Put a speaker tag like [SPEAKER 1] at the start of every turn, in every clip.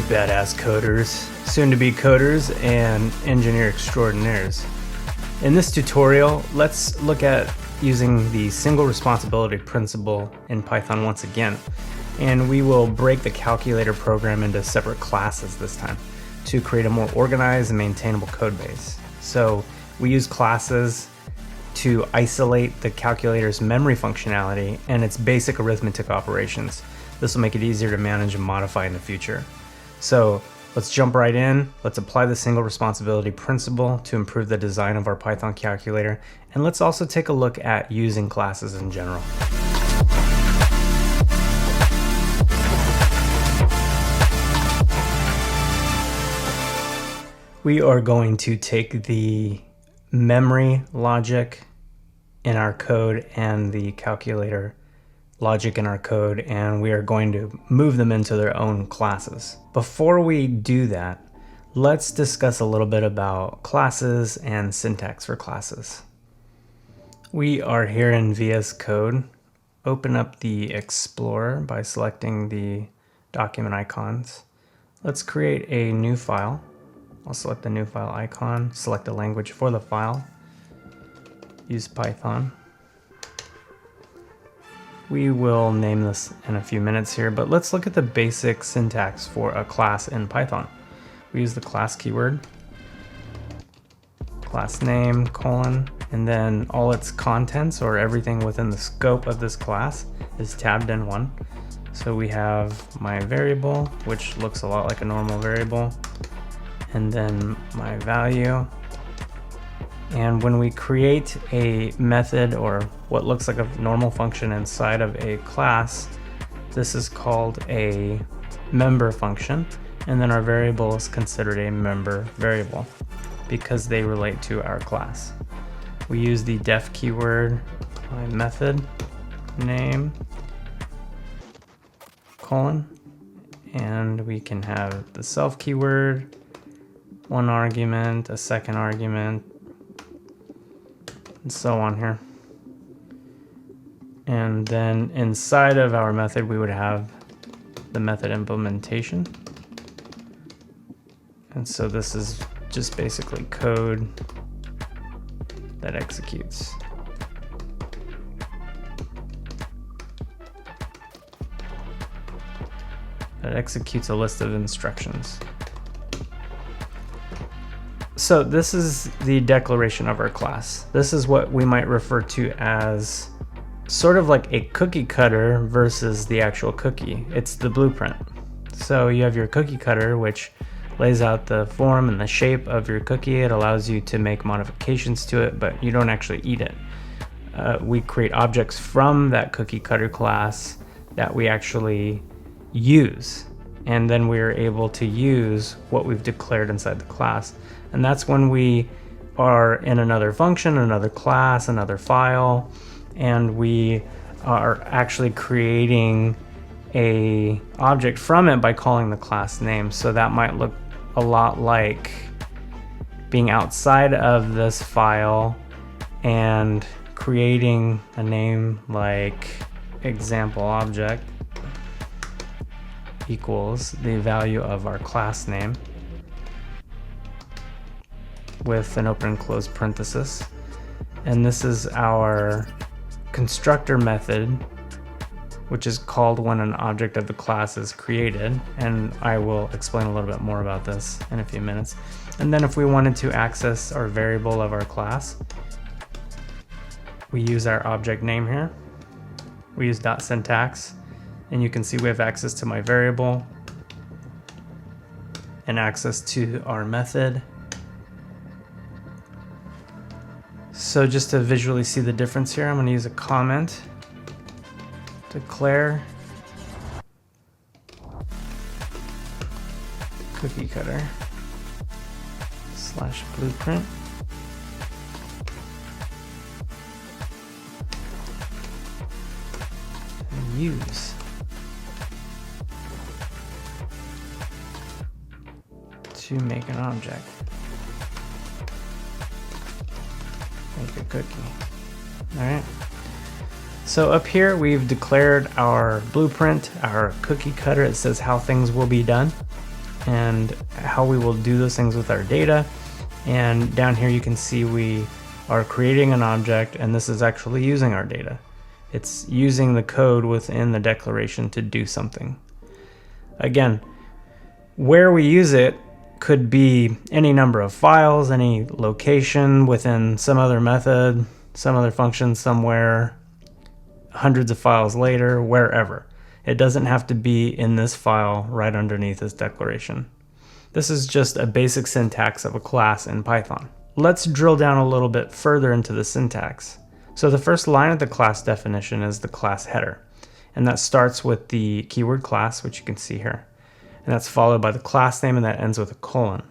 [SPEAKER 1] badass coders, soon-to-be coders, and engineer extraordinaires. In this tutorial, let's look at using the single responsibility principle in Python once again. And we will break the calculator program into separate classes this time to create a more organized and maintainable code base. So we use classes to isolate the calculator's memory functionality and its basic arithmetic operations. This will make it easier to manage and modify in the future. So let's jump right in. Let's apply the single responsibility principle to improve the design of our Python calculator. And let's also take a look at using classes in general. We are going to take the memory logic in our code and the calculator logic in our code, and we are going to move them into their own classes. Before we do that, let's discuss a little bit about classes and syntax for classes. We are here in VS Code. Open up the Explorer by selecting the document icons. Let's create a new file. I'll select the new file icon, select the language for the file, use Python. We will name this in a few minutes here, but let's look at the basic syntax for a class in Python. We use the class keyword, class name, colon, and then all its contents or everything within the scope of this class is tabbed in one. So we have my variable, which looks a lot like a normal variable, and then my value. And when we create a method or what looks like a normal function inside of a class, this is called a member function. And then our variable is considered a member variable because they relate to our class. We use the def keyword, my method name, colon, and we can have the self keyword, one argument, a second argument, and so on here. And then inside of our method, we would have the method implementation. And so this is just basically code that executes. That executes a list of instructions. So this is the declaration of our class. This is what we might refer to as sort of like a cookie cutter versus the actual cookie. It's the blueprint. So you have your cookie cutter, which lays out the form and the shape of your cookie. It allows you to make modifications to it, but you don't actually eat it. We create objects from that cookie cutter class that we actually use. And then we're able to use what we've declared inside the class. And that's when we are in another function, another class, another file, and we are actually creating a object from it by calling the class name. So that might look a lot like being outside of this file and creating a name like example object equals the value of our class name with an open and close parenthesis. And this is our constructor method, which is called when an object of the class is created. And I will explain a little bit more about this in a few minutes. And then if we wanted to access our variable of our class, we use our object name here. We use .syntax, and you can see we have access to my variable and access to our method. So just to visually see the difference here, I'm going to use a comment, declare cookie cutter / blueprint. And use to make an object. Make a cookie. All right. So up here, we've declared our blueprint, our cookie cutter. It says how things will be done. and how we will do those things with our data. And down here you can see we are creating an object, and this is actually using our data. It's using the code within the declaration to do something. Again, where we use it could be any number of files, any location within some other method, some other function somewhere, hundreds of files later, wherever. It doesn't have to be in this file right underneath this declaration. This is just a basic syntax of a class in Python. Let's drill down a little bit further into the syntax. So the first line of the class definition is the class header, and that starts with the keyword class, which you can see here. And that's followed by the class name, and that ends with a colon.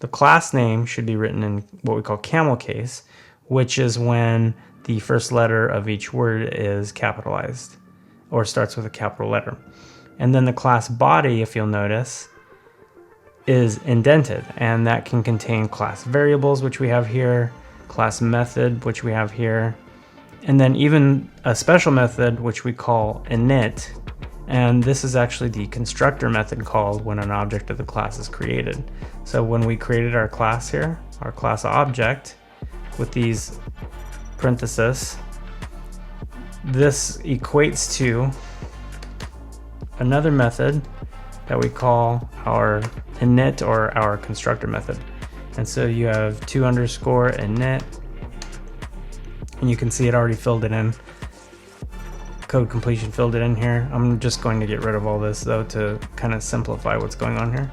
[SPEAKER 1] The class name should be written in what we call camel case, which is when the first letter of each word is capitalized or starts with a capital letter. And then the class body, if you'll notice, is indented, and that can contain class variables, which we have here, class method, which we have here, and then even a special method, which we call init. And this is actually the constructor method called when an object of the class is created. So when we created our class here, our class object with these parentheses, this equates to another method that we call our init or our constructor method. And so you have 2_init, and you can see it already filled it in. Code completion filled it in here. I'm just going to get rid of all this though to kind of simplify what's going on here.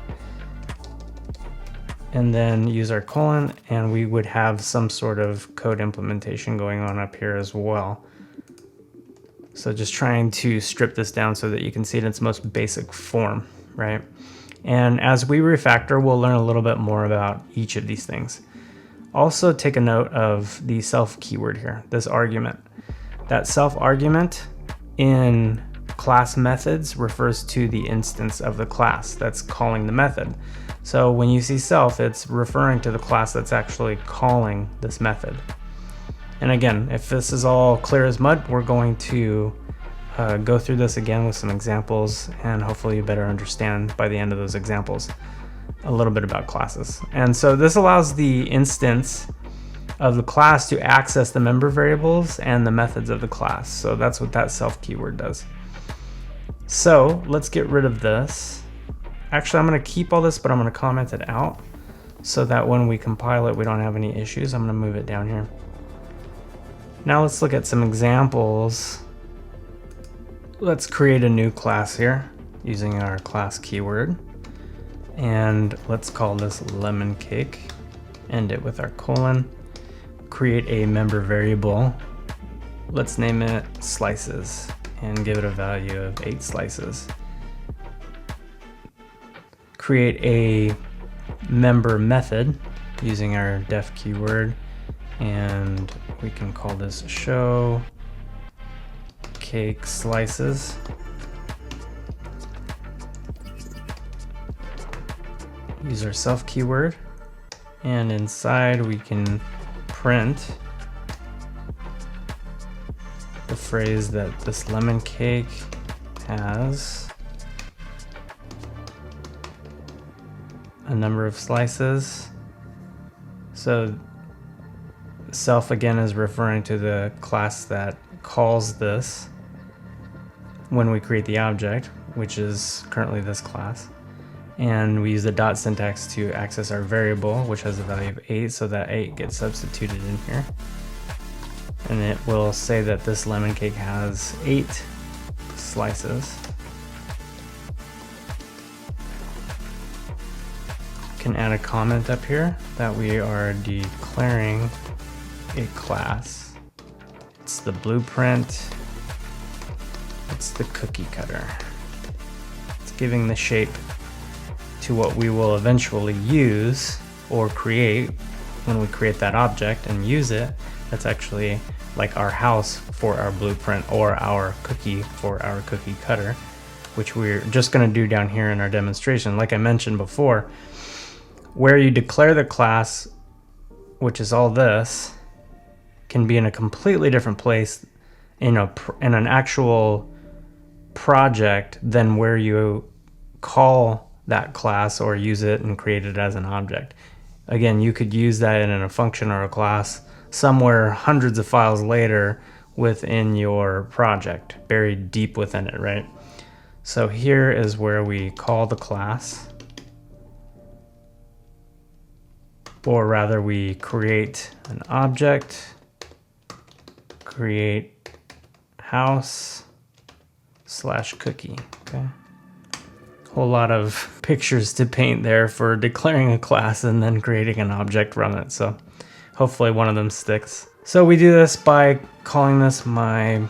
[SPEAKER 1] And then use our colon, and we would have some sort of code implementation going on up here as well. So just trying to strip this down so that you can see it in its most basic form, right? And as we refactor, we'll learn a little bit more about each of these things. Also take a note of the self keyword here, this argument. That self argument in class methods refers to the instance of the class that's calling the method. So when you see self, it's referring to the class that's actually calling this method. And again, if this is all clear as mud, we're going to go through this again with some examples, and hopefully you better understand by the end of those examples a little bit about classes. And so this allows the instance of the class to access the member variables and the methods of the class. So that's what that self keyword does. So let's get rid of this. Actually, I'm going to keep all this, but I'm going to comment it out so that when we compile it, we don't have any issues. I'm going to move it down here. Now let's look at some examples. Let's create a new class here using our class keyword. And let's call this lemon cake. End it with our colon. Create a member variable. Let's name it slices and give it a value of 8 slices. Create a member method using our def keyword, and we can call this show cake slices. Use our self keyword, and inside we can print the phrase that this lemon cake has a number of slices. So self again is referring to the class that calls this when we create the object, which is currently this class. And we use the dot syntax to access our variable, which has a value of 8, so that 8 gets substituted in here. And it will say that this lemon cake has 8 slices. Can add a comment up here that we are declaring a class. It's the blueprint. It's the cookie cutter. It's giving the shape to what we will eventually use or create when we create that object and use it. That's actually like our house for our blueprint, or our cookie for our cookie cutter, which we're just going to do down here in our demonstration. Like I mentioned before, where you declare the class, which is all this, can be in a completely different place in an actual project than where you call that class or use it and create it as an object. Again, you could use that in a function or a class somewhere hundreds of files later within your project, buried deep within it, right? So here is where we call the class, or rather we create an object, create house / cookie, okay? Whole lot of pictures to paint there for declaring a class and then creating an object from it. So hopefully one of them sticks. So we do this by calling this my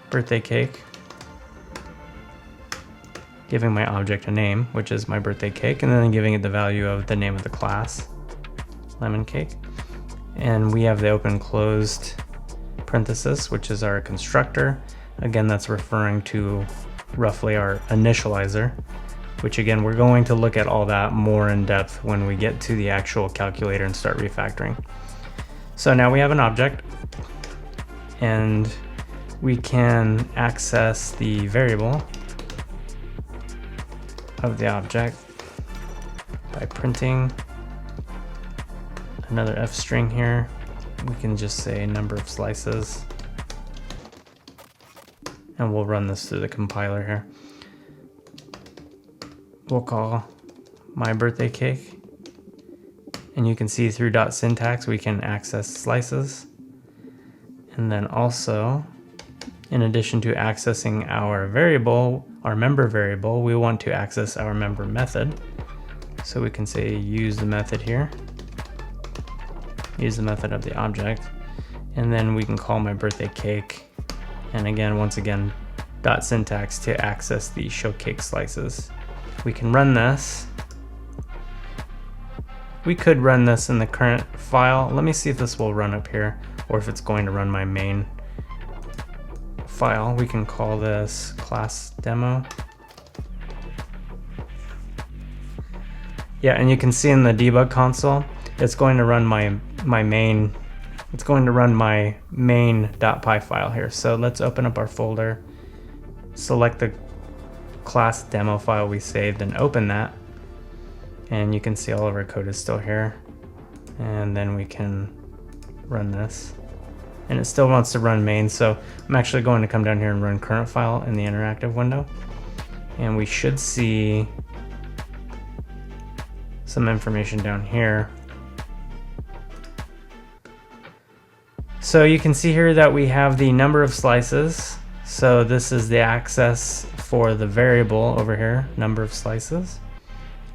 [SPEAKER 1] birthday cake, giving my object a name, which is my birthday cake, and then giving it the value of the name of the class, lemon cake. And we have the open closed parenthesis, which is our constructor. Again, that's referring to roughly our initializer, which again, we're going to look at all that more in depth when we get to the actual calculator and start refactoring. So now we have an object, and we can access the variable of the object by printing another F string here. We can just say number of slices, and we'll run this through the compiler here. We'll call my birthday cake, and you can see through .syntax we can access slices. And then also, in addition to accessing our variable, our member variable, we want to access our member method. So we can say use the method here, use the method of the object, and then we can call my birthday cake. And again, once again, .syntax to access the show cake slices. We can run this. We could run this in the current file. Let me see if this will run up here, or if it's going to run my main file. We can call this class demo. Yeah, and you can see in the debug console, it's going to run my main. It's going to run my main.py file here. So let's open up our folder, select the class demo file we saved, and open that. And you can see all of our code is still here. And then we can run this. And it still wants to run main, so I'm actually going to come down here and run current file in the interactive window. And we should see some information down here. So you can see here that we have the number of slices. So this is the access for the variable over here, number of slices.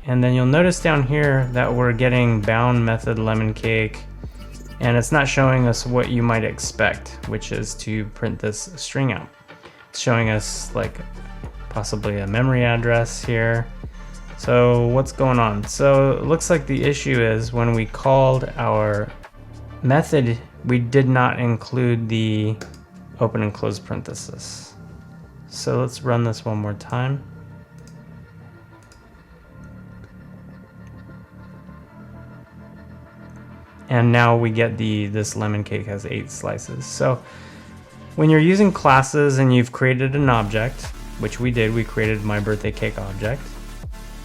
[SPEAKER 1] And then you'll notice down here that we're getting bound method lemon cake, and it's not showing us what you might expect, which is to print this string out. It's showing us like possibly a memory address here. So what's going on? So it looks like the issue is when we called our method, we did not include the open and close parenthesis. So let's run this one more time. And now we get this lemon cake has 8 slices. So when you're using classes and you've created an object, which we did, we created my birthday cake object,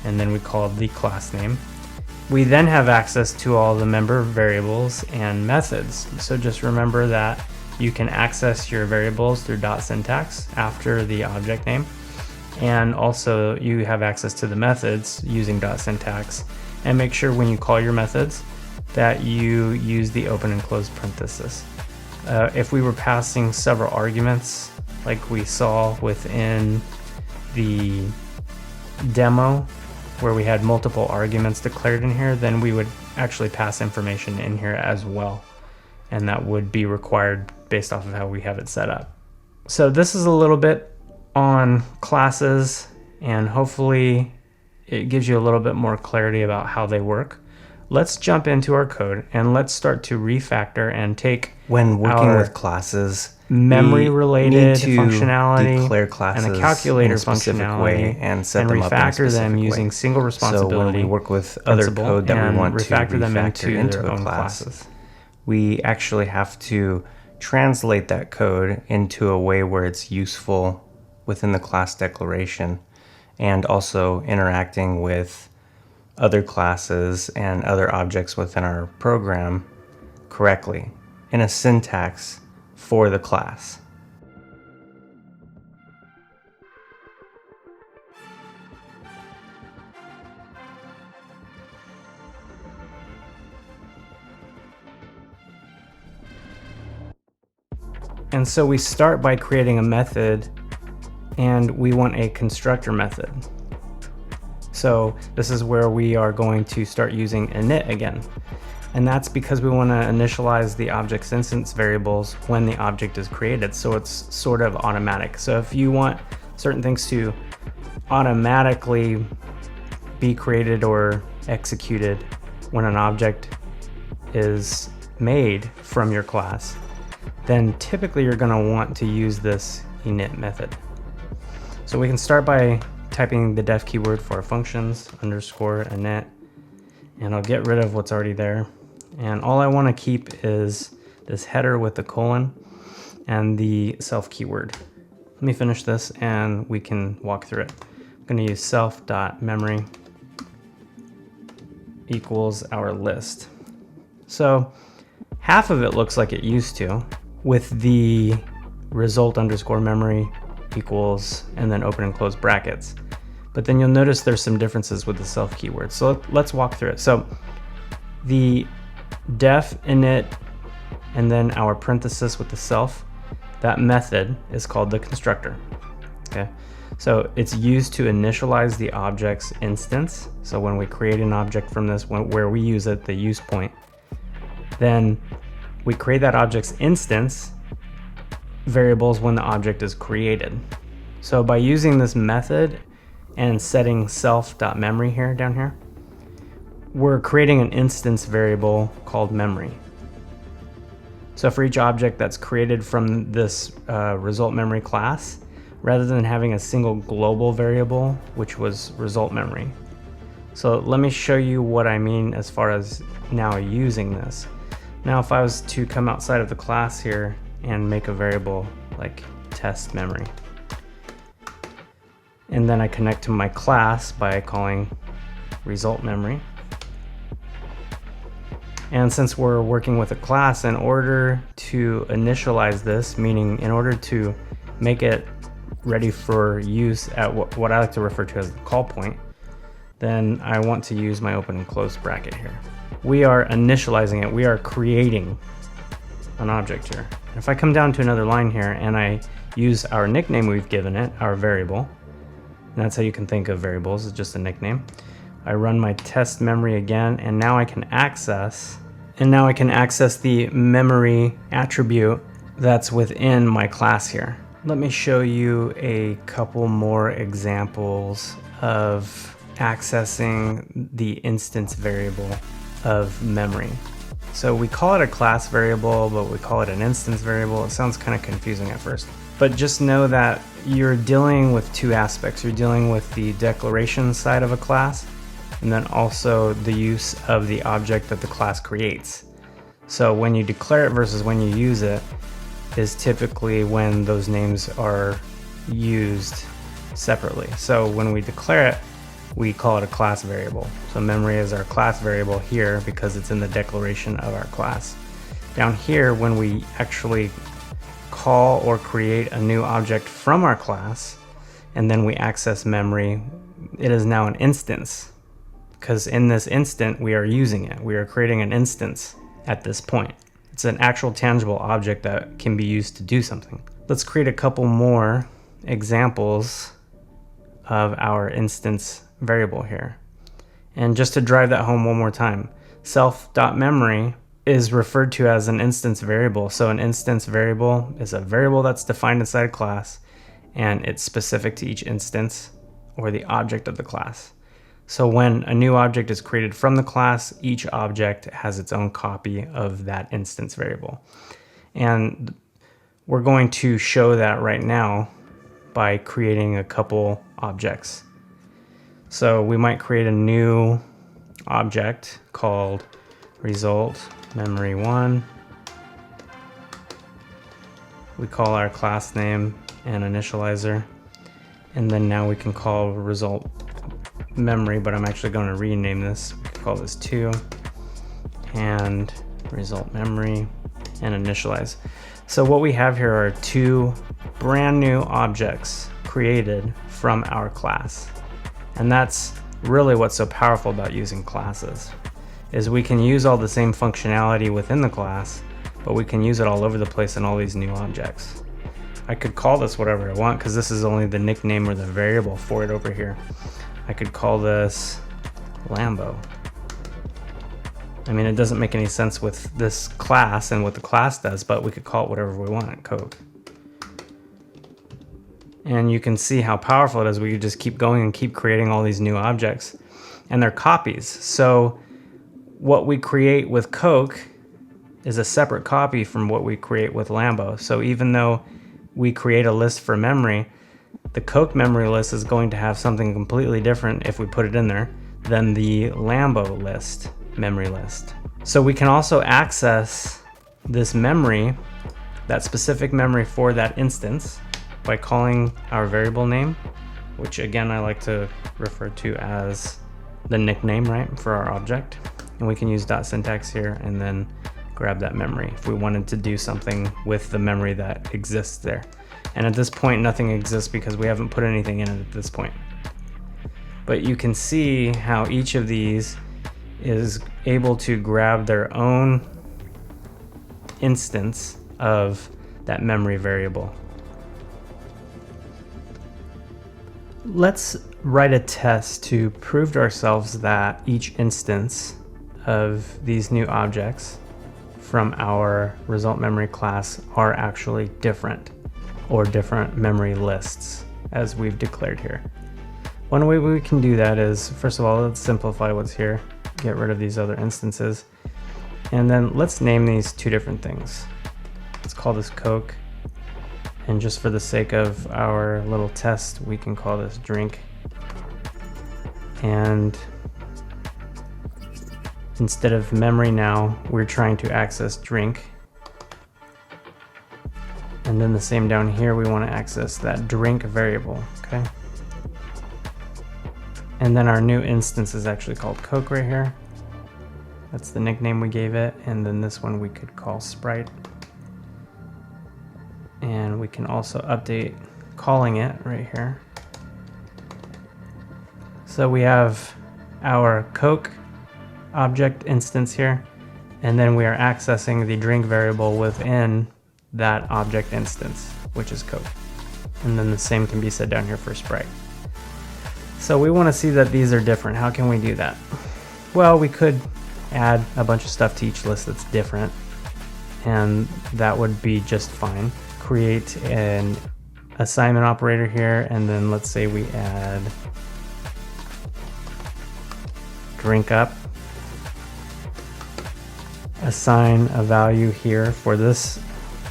[SPEAKER 1] and then we called the class name. We then have access to all the member variables and methods. So just remember that you can access your variables through .syntax after the object name. And also you have access to the methods using .syntax. And make sure when you call your methods that you use the open and close parenthesis. If we were passing several arguments, like we saw within the demo, where we had multiple arguments declared in here, then we would actually pass information in here as well. And that would be required based off of how we have it set up. So this is a little bit on classes, and hopefully it gives you a little bit more clarity about how they work. Let's jump into our code and let's start to refactor and take,
[SPEAKER 2] when working with classes,
[SPEAKER 1] memory related functionality,
[SPEAKER 2] declare classes
[SPEAKER 1] and a calculator
[SPEAKER 2] in a specific
[SPEAKER 1] functionality,
[SPEAKER 2] way and set them up in a
[SPEAKER 1] refactor
[SPEAKER 2] specific
[SPEAKER 1] them
[SPEAKER 2] way.
[SPEAKER 1] using single responsibility.
[SPEAKER 2] So when we work with other code that we want to refactor
[SPEAKER 1] them
[SPEAKER 2] into
[SPEAKER 1] their
[SPEAKER 2] a
[SPEAKER 1] own
[SPEAKER 2] class,
[SPEAKER 1] classes,
[SPEAKER 2] we actually have to translate that code into a way where it's useful within the class declaration. and also interacting with other classes and other objects within our program correctly in a syntax for the class.
[SPEAKER 1] And so we start by creating a method, and we want a constructor method. So this is where we are going to start using init again. And that's because we want to initialize the object's instance variables when the object is created, so it's sort of automatic. So if you want certain things to automatically be created or executed when an object is made from your class, then typically you're going to want to use this init method. So we can start by typing the def keyword for our functions, underscore init, and I'll get rid of what's already there. And all I want to keep is this header with the colon and the self keyword. Let me finish this and we can walk through it. I'm going to use self.memory equals our list. So half of it looks like it used to, with the result underscore memory equals and then open and close brackets. But then you'll notice there's some differences with the self keyword. So let's walk through it. So the def init and then our parenthesis with the self, that method is called the constructor. Okay, so it's used to initialize the object's instance. So when we create an object from this, where we use it, the use point, then we create that object's instance variables when the object is created. So by using this method and setting self.memory here down here, we're creating an instance variable called memory. So for each object that's created from this result memory class, rather than having a single global variable, which was result memory. So let me show you what I mean as far as now using this. Now, if I was to come outside of the class here and make a variable like test memory, and then I connect to my class by calling result memory. And since we're working with a class, in order to initialize this, meaning in order to make it ready for use at what I like to refer to as the call point, then I want to use my open and close bracket here. We are initializing it. We are creating an object here. If I come down to another line here and I use our nickname we've given it, our variable, and that's how you can think of variables, it's just a nickname. I run my test memory again, and now I can access the memory attribute that's within my class here. Let me show you a couple more examples of accessing the instance variable of memory. So we call it a class variable, but we call it an instance variable. It sounds kind of confusing at first, but just know that you're dealing with two aspects. You're dealing with the declaration side of a class, and then also the use of the object that the class creates. So when you declare it versus when you use it is typically when those names are used separately. So when we declare it, we call it a class variable. So memory is our class variable here because it's in the declaration of our class. Down here, when we actually call or create a new object from our class, and then we access memory, it is now an instance, because in this instant we are using it. We are creating an instance at this point. It's an actual tangible object that can be used to do something. Let's create a couple more examples of our instance variable here. And just to drive that home one more time, self.memory is referred to as an instance variable. So an instance variable is a variable that's defined inside a class, and it's specific to each instance or the object of the class. So when a new object is created from the class, each object has its own copy of that instance variable. And we're going to show that right now by creating a couple objects. So we might create a new object called result memory1. We call our class name an initializer, And then now we can call result memory, but I'm actually going to rename this. We can call this 2 and result memory and initialize. So what we have here are 2 brand new objects created from our class. And that's really what's so powerful about using classes, is we can use all the same functionality within the class, but we can use it all over the place in all these new objects. I could call this whatever I want because this is only the nickname or the variable for it over here. I could call this Lambo. I mean, it doesn't make any sense with this class and what the class does, but we could call it whatever we want, Coke. And you can see how powerful it is. We could just keep going and keep creating all these new objects. And they're copies. So what we create with Coke is a separate copy from what we create with Lambo. So even though we create a list for memory, the Coke memory list is going to have something completely different if we put it in there than the Lambo list, memory list. So we can also access this memory, that specific memory for that instance, by calling our variable name, which again I like to refer to as the nickname, right, for our object. And we can use .syntax here and then grab that memory if we wanted to do something with the memory that exists there. And at this point nothing exists because we haven't put anything in it at this point. But you can see how each of these is able to grab their own instance of that memory variable. Let's write a test to prove to ourselves that each instance of these new objects from our result memory class are actually different, or different memory lists as we've declared here. One way we can do that is, first of all, let's simplify what's here, get rid of these other instances, and then let's name these 2 different things. Let's call this Coke, and just for the sake of our little test, we can call this drink. And instead of memory now, we're trying to access drink. And then the same down here, we want to access that drink variable, okay? And then our new instance is actually called Coke right here. That's the nickname we gave it. And then this one we could call Sprite. And we can also update calling it right here. So we have our Coke object instance here, and then we are accessing the drink variable within that object instance, which is Coke. And then the same can be said down here for Sprite. So we want to see that these are different. How can we do that? Well, we could add a bunch of stuff to each list that's different, and that would be just fine. Create an assignment operator here, and then let's say we add drink up. Assign a value here for this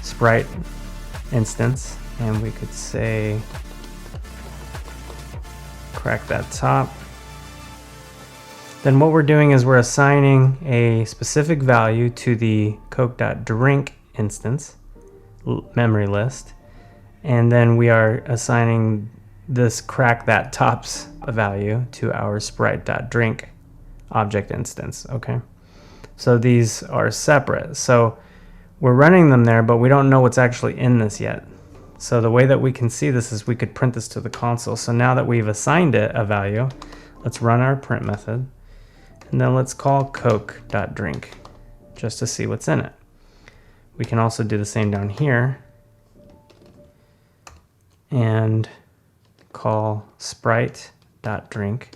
[SPEAKER 1] Sprite instance, and we could say crack that top. Then what we're doing is we're assigning a specific value to the Coke.drink instance memory list, and then we are assigning this crack that tops value to our Sprite.drink object instance, okay? So these are separate. So we're running them there, but we don't know what's actually in this yet. So the way that we can see this is we could print this to the console. So now that we've assigned it a value, let's run our print method, and then let's call Coke.drink just to see what's in it. We can also do the same down here and call Sprite.drink.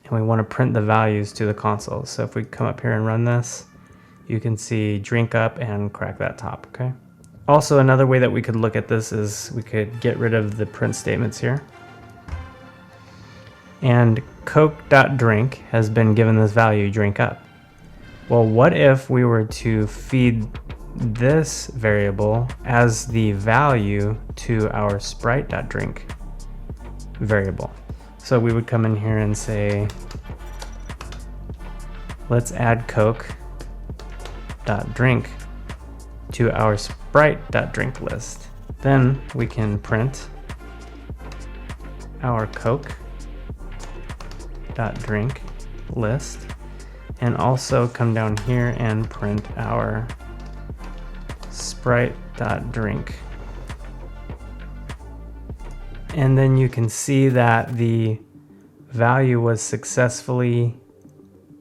[SPEAKER 1] And we want to print the values to the console. So if we come up here and run this, you can see drink up and crack that top, okay? Also, another way that we could look at this is we could get rid of the print statements here. And Coke.drink has been given this value, drink up. Well, what if we were to feed this variable as the value to our Sprite.drink variable? So we would come in here and say, let's add Coke.drink to our Sprite.drink list. Then we can print our Coke.drink list, and also come down here and print our Sprite.drink. And then you can see that the value was successfully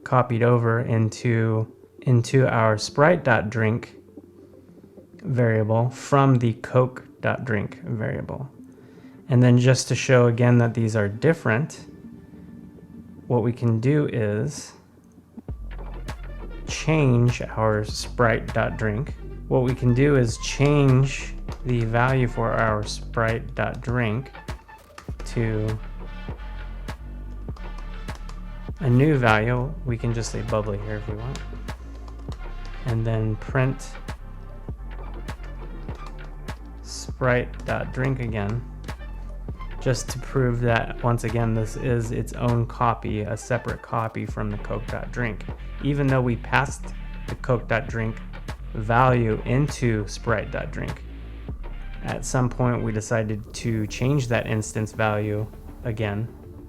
[SPEAKER 1] copied over into our Sprite.drink variable from the Coke.drink variable. And then just to show again that these are different, what we can do is change our Sprite.drink. What we can do is change the value for our Sprite.drink to a new value. We can just say bubbly here if we want. And then print Sprite.drink again, just to prove that once again this is its own copy, a separate copy from the Coke.drink. Even though we passed the Coke.drink value into Sprite.drink, at some point we decided to change that instance value again,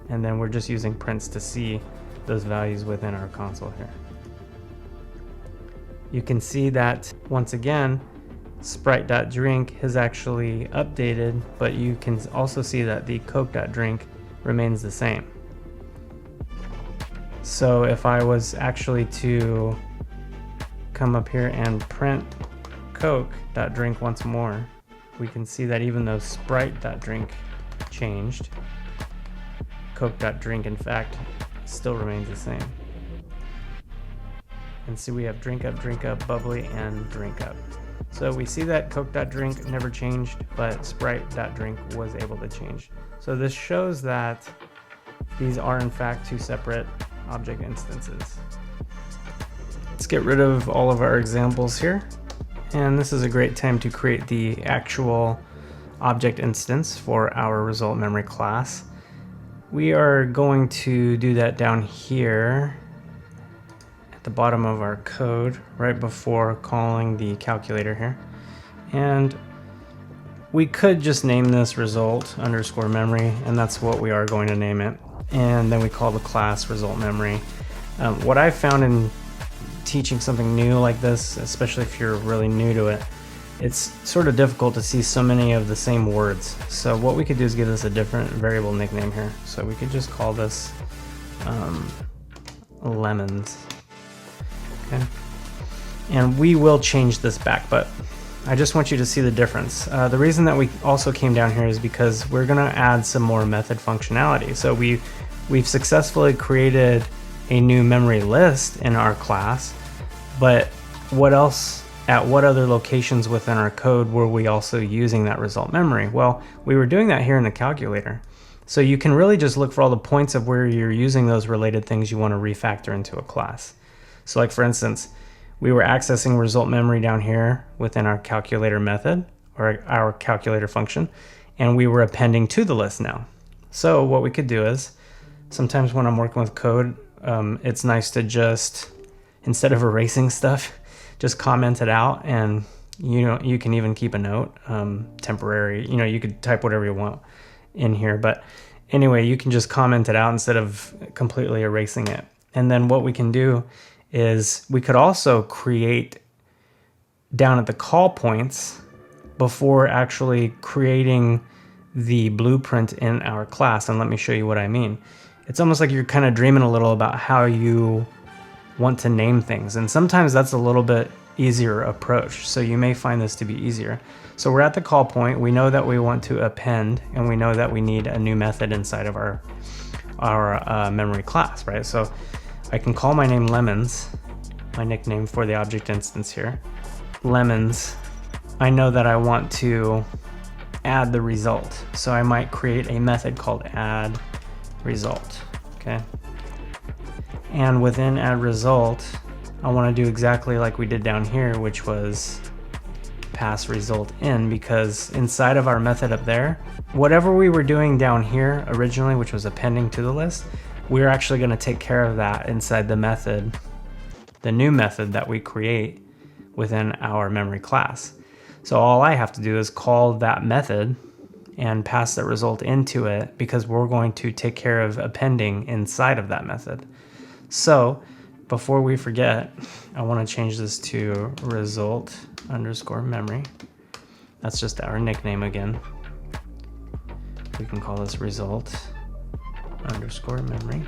[SPEAKER 1] and then we're just using prints to see those values within our console here. You can see that once again Sprite.drink has actually updated, but you can also see that the Coke.drink remains the same. So if I was actually to come up here and print Coke.drink once more, we can see that even though Sprite.drink changed, Coke.drink in fact still remains the same. And see we have drink up, bubbly, and drink up. So we see that Coke.drink never changed, but Sprite.drink was able to change. So this shows that these are in fact two separate object instances. Let's get rid of all of our examples here. And this is a great time to create the actual object instance for our result memory class. We are going to do that down here at the bottom of our code, right before calling the calculator here. And we could just name this result underscore memory, and that's what we are going to name it. And then we call the class result memory. What I've found in teaching something new like this, especially if you're really new to it, it's sort of difficult to see so many of the same words. So what we could do is give this a different variable nickname here. So we could just call this lemons. Okay. And we will change this back, but I just want you to see the difference. The reason that we also came down here is because we're gonna add some more method functionality. So we've successfully created a new memory list in our class, but what else, at what other locations within our code were we also using that result memory? Well, we were doing that here in the calculator. So you can really just look for all the points of where you're using those related things you want to refactor into a class. So like for instance, we were accessing result memory down here within our calculator method or our calculator function, and we were appending to the list now. So what we could do is, sometimes when I'm working with code, it's nice to just, instead of erasing stuff, just comment it out, and you can even keep a note, temporary, you could type whatever you want in here, but anyway, you can just comment it out instead of completely erasing it. And then what we can do is we could also create down at the call points before actually creating the blueprint in our class. And let me show you what I mean. It's almost like you're kind of dreaming a little about how you want to name things. And sometimes that's a little bit easier approach. So you may find this to be easier. So we're at the call point. We know that we want to append, and we know that we need a new method inside of our memory class, right? So I can call my name lemons, my nickname for the object instance here. Lemons. I know that I want to add the result. So I might create a method called add result, okay? And within add result, I want to do exactly like we did down here, which was pass result in, because inside of our method up there, whatever we were doing down here originally, which was appending to the list, we're actually going to take care of that inside the method, the new method that we create within our memory class. So all I have to do is call that method and pass that result into it because we're going to take care of appending inside of that method. So before we forget, I want to change this to result underscore memory. That's just our nickname again. We can call this result underscore memory.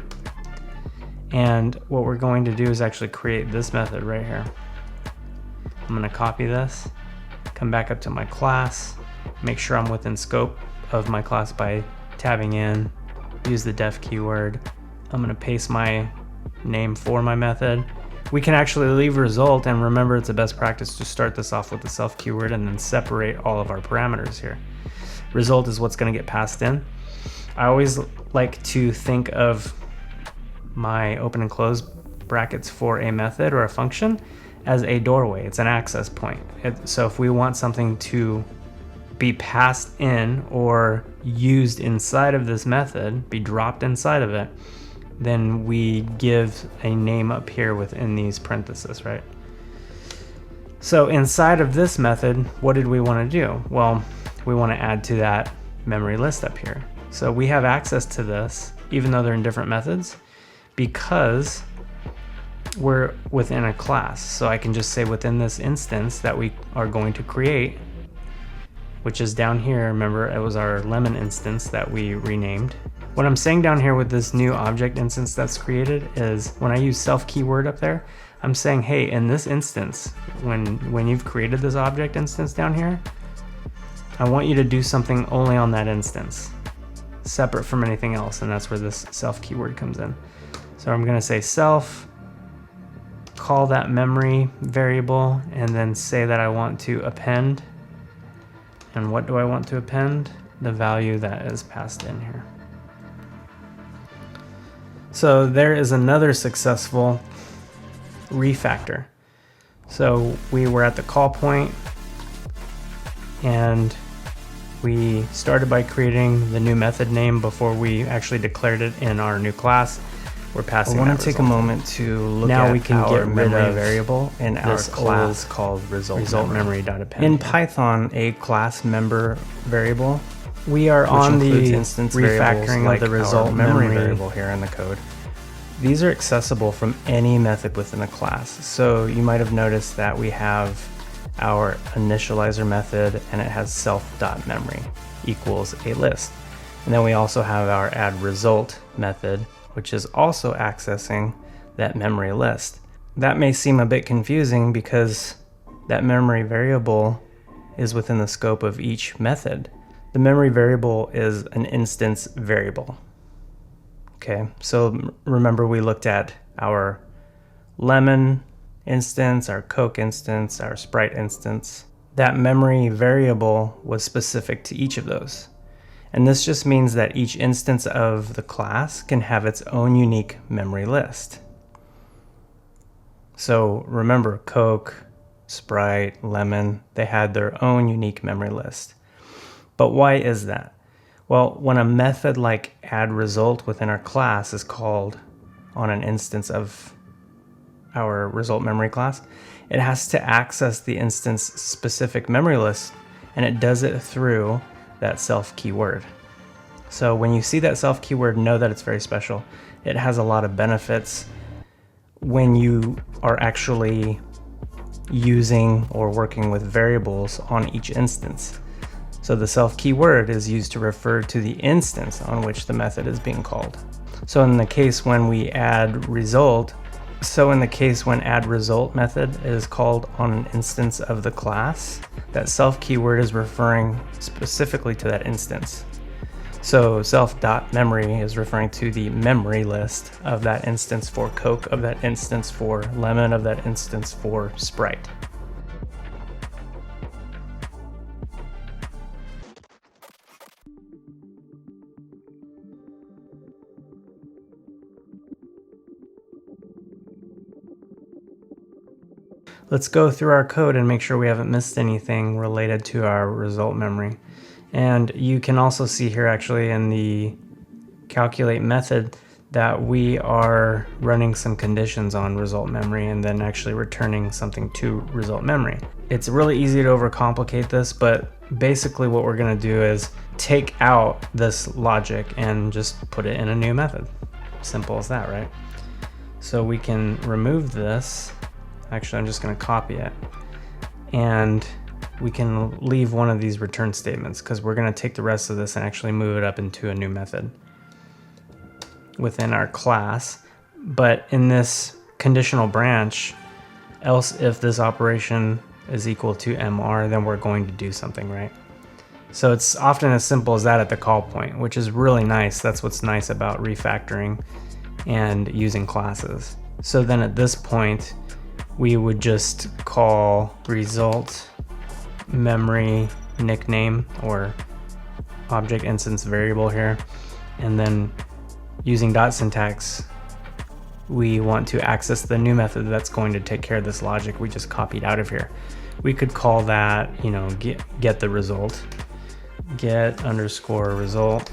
[SPEAKER 1] And what we're going to do is actually create this method right here. I'm going to copy this, come back up to my class, make sure I'm within scope of my class by tabbing in, use the def keyword. I'm going to paste my name for my method. We can actually leave result, and remember it's a best practice to start this off with the self keyword and then separate all of our parameters here. Result is what's going to get passed in. I always like to think of my open and close brackets for a method or a function as a doorway. It's an access point. So if we want something to be passed in or used inside of this method, be dropped inside of it, then we give a name up here within these parentheses, right? So inside of this method, what did we want to do? Well, we want to add to that memory list up here. So we have access to this, even though they're in different methods, because we're within a class. So I can just say within this instance that we are going to create, which is down here. Remember, it was our lemon instance that we renamed. What I'm saying down here with this new object instance that's created is when I use self keyword up there, I'm saying, hey, in this instance, when you've created this object instance down here, I want you to do something only on that instance, separate from anything else, and that's where this self keyword comes in. So I'm gonna say self, call that memory variable, and then say that I want to append. And what do I want to append? The value that is passed in here. So there is another successful refactor. So we were at the call point and we started by creating the new method name before we actually declared it in our new class. We're passing that result.
[SPEAKER 2] I want to take a moment to look
[SPEAKER 1] now
[SPEAKER 2] at
[SPEAKER 1] we can
[SPEAKER 2] our
[SPEAKER 1] get rid
[SPEAKER 2] memory
[SPEAKER 1] of
[SPEAKER 2] variable in our
[SPEAKER 1] this
[SPEAKER 2] class called result memory.
[SPEAKER 1] memory.append.
[SPEAKER 2] In Python, a class member variable,
[SPEAKER 1] we are on the
[SPEAKER 2] instance
[SPEAKER 1] refactoring
[SPEAKER 2] like
[SPEAKER 1] of the result
[SPEAKER 2] our
[SPEAKER 1] memory
[SPEAKER 2] variable here in the code. These are accessible from any method within a class. So you might have noticed that we have our initializer method and it has self.memory equals a list. And then we also have our add result method, which is also accessing that memory list. That may seem a bit confusing because that memory variable is within the scope of each method. The memory variable is an instance variable. Okay, so remember we looked at our lemon instance, our Coke instance, our Sprite instance. That memory variable was specific to each of those. And this just means that each instance of the class can have its own unique memory list. So remember, Coke, Sprite, Lemon, they had their own unique memory list. But why is that? Well, when a method like add result within our class is called on an instance of our result memory class, it has to access the instance specific memory list, and it does it through that self keyword. So when you see that self keyword, know that it's very special. It has a lot of benefits when you are actually using or working with variables on each instance. So the self keyword is used to refer to the instance on which the method is being called. So in the case when we add result, add result method is called on an instance of the class, that self keyword is referring specifically to that instance. So self.memory is referring to the memory list of that instance for Coke, of that instance for Lemon, of that instance for Sprite.
[SPEAKER 1] Let's go through our code and make sure we haven't missed anything related to our result memory. And you can also see here actually in the calculate method that we are running some conditions on result memory and then actually returning something to result memory. It's really easy to overcomplicate this, but basically what we're going to do is take out this logic and just put it in a new method. Simple as that, right? So we can remove this. Actually, I'm just going to copy it. And we can leave one of these return statements because we're going to take the rest of this and actually move it up into a new method within our class. But in this conditional branch, else if this operation is equal to MR, then we're going to do something, right? So it's often as simple as that at the call point, which is really nice. That's what's nice about refactoring and using classes. So then at this point, we would just call result memory nickname or object instance variable here. And then using dot syntax, we want to access the new method that's going to take care of this logic we just copied out of here. We could call that, get the result, get underscore result.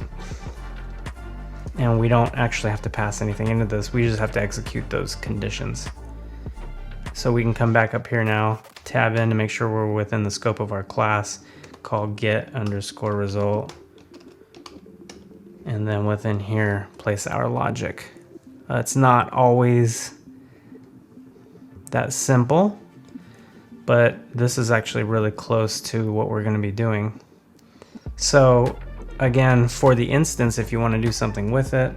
[SPEAKER 1] And we don't actually have to pass anything into this. We just have to execute those conditions. So we can come back up here now, tab in to make sure we're within the scope of our class, call get underscore result. And then within here, place our logic. It's not always that simple, but this is actually really close to what we're going to be doing. So again, for the instance, if you want to do something with it,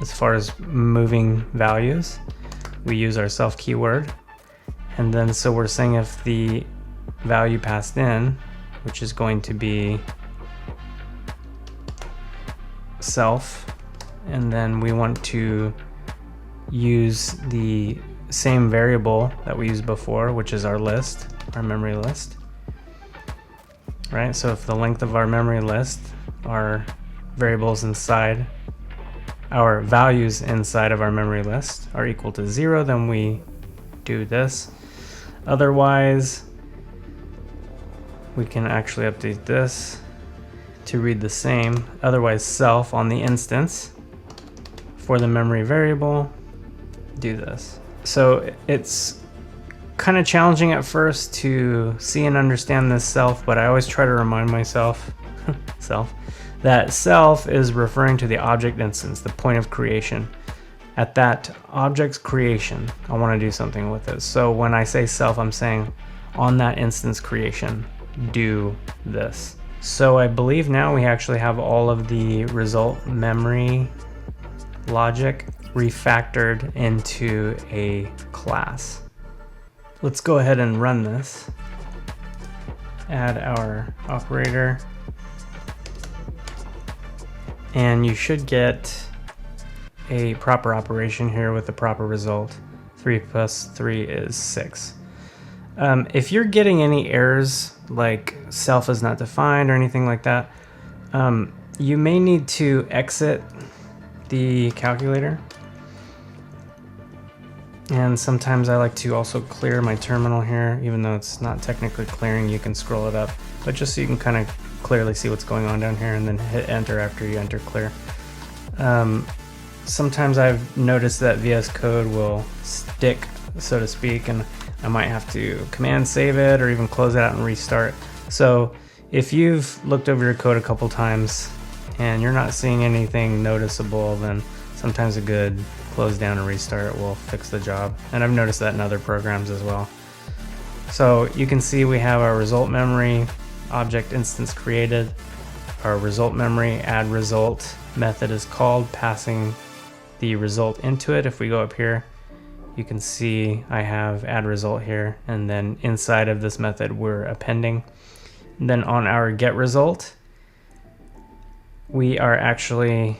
[SPEAKER 1] as far as moving values, we use our self keyword. And then so we're saying if the value passed in, which is going to be self, and then we want to use the same variable that we used before, which is our list, our memory list, right? So if the length of our memory list, our variables inside, our values inside of our memory list are equal to 0, then we do this. Otherwise, we can actually update this to read the same. Otherwise, self on the instance for the memory variable, do this. So it's kind of challenging at first to see and understand this self, but I always try to remind myself that self is referring to the object instance, the point of creation. At that object's creation, I want to do something with it. So when I say self, I'm saying on that instance creation, do this. So I believe now we actually have all of the result memory logic refactored into a class. Let's go ahead and run this. Add our operator. And you should get a proper operation here with the proper result. 3 plus 3 is 6. If you're getting any errors like self is not defined or anything like that, you may need to exit the calculator. And sometimes I like to also clear my terminal here, even though it's not technically clearing, you can scroll it up, but just so you can kind of clearly see what's going on down here, and then hit enter after you enter clear. Sometimes I've noticed that VS Code will stick, so to speak, and I might have to command save it or even close it out and restart. So if you've looked over your code a couple times and you're not seeing anything noticeable, then sometimes a good close down and restart will fix the job. And I've noticed that in other programs as well. So you can see we have our result memory object instance created. Our result memory add result method is called, passing the result into it. If we go up here, you can see I have add result here, and then inside of this method we're appending. And then on our get result, we are actually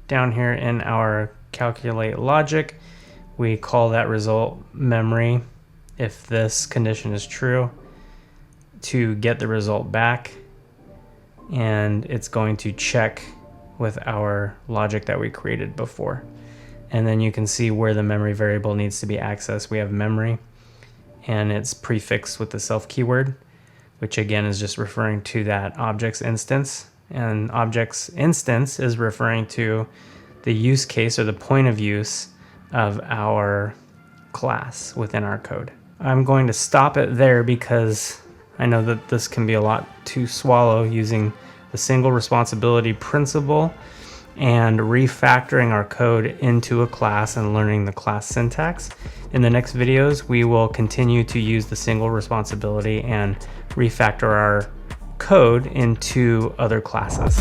[SPEAKER 1] down here in our calculate logic, we call that result memory if this condition is true to get the result back, and it's going to check with our logic that we created before. And then you can see where the memory variable needs to be accessed. We have memory, and it's prefixed with the self keyword, which again is just referring to that object's instance. And object's instance is referring to the use case or the point of use of our class within our code. I'm going to stop it there because I know that this can be a lot to swallow, using the single responsibility principle and refactoring our code into a class and learning the class syntax. In the next videos, we will continue to use the single responsibility and refactor our code into other classes.